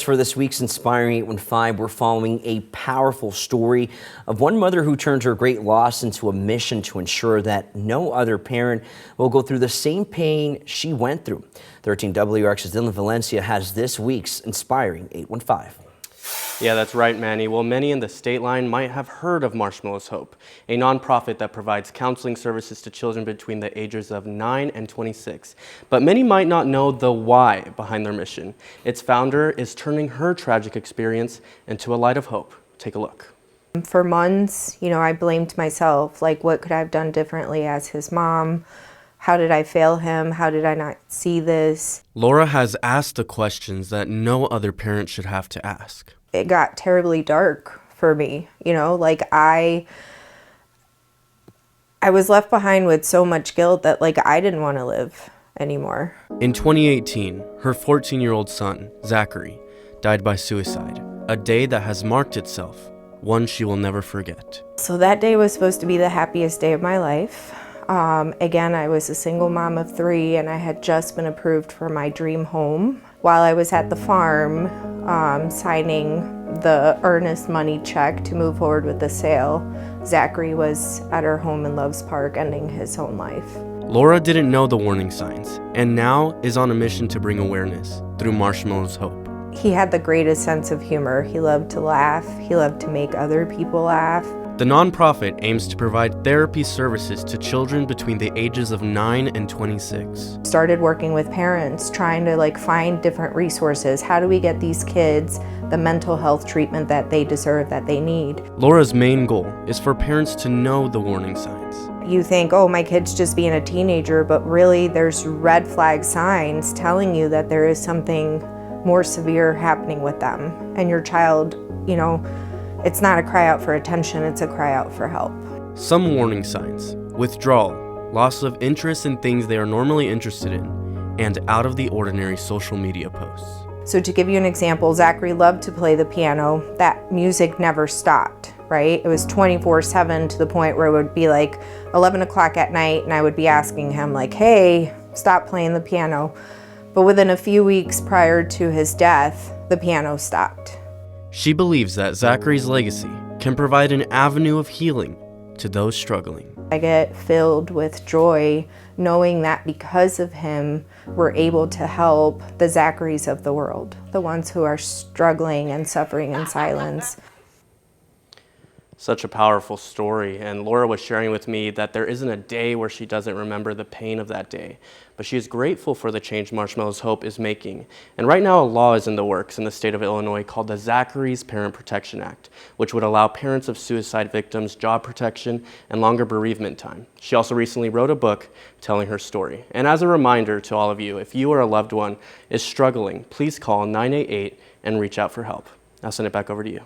For this week's Inspiring 815, we're following a powerful story of one mother who turned her great loss into a mission to ensure that no other parent will go through the same pain she went through. 13 WRX's Dylan Valencia has this week's Inspiring 815. Yeah, that's right, Manny. Well, many in the state line might have heard of Marshmallow's Hope, a nonprofit that provides counseling services to children between the ages of 9 and 26. But many might not know the why behind their mission. Its founder is turning her tragic experience into a light of hope. Take a look. For months, I blamed myself. Like, what could I have done differently as his mom? How did I fail him? How did I not see this? Laura has asked the questions that no other parent should have to ask. It got terribly dark for me, I was left behind with so much guilt that I didn't want to live anymore. In 2018, her 14-year-old son, Zachary, died by suicide, a day that has marked itself, one she will never forget. So that day was supposed to be the happiest day of my life. Again, I was a single mom of 3 and I had just been approved for my dream home. While I was at the farm signing the earnest money check to move forward with the sale, Zachary was at our home in Loves Park ending his own life. Laura didn't know the warning signs and now is on a mission to bring awareness through Marshmallow's Hope. He had the greatest sense of humor. He loved to laugh. He loved to make other people laugh. The nonprofit aims to provide therapy services to children between the ages of 9 and 26. Started working with parents, trying to find different resources. How do we get these kids the mental health treatment that they deserve, that they need? Laura's main goal is for parents to know the warning signs. You think, oh, my kid's just being a teenager, but really there's red flag signs telling you that there is something more severe happening with them. And your child, it's not a cry out for attention, it's a cry out for help. Some warning signs: withdrawal, loss of interest in things they are normally interested in, and out of the ordinary social media posts. So to give you an example, Zachary loved to play the piano. That music never stopped, right? It was 24/7 to the point where it would be 11 o'clock at night and I would be asking him hey, stop playing the piano. But within a few weeks prior to his death, the piano stopped. She believes that Zachary's legacy can provide an avenue of healing to those struggling. I get filled with joy knowing that because of him, we're able to help the Zacharys of the world, the ones who are struggling and suffering in silence. Such a powerful story, and Laura was sharing with me that there isn't a day where she doesn't remember the pain of that day, but she is grateful for the change Marshmallow's Hope is making. And right now a law is in the works in the state of Illinois called the Zachary's Parent Protection Act, which would allow parents of suicide victims job protection and longer bereavement time. She also recently wrote a book telling her story. And as a reminder to all of you, if you or a loved one is struggling, please call 988 and reach out for help. I'll send it back over to you.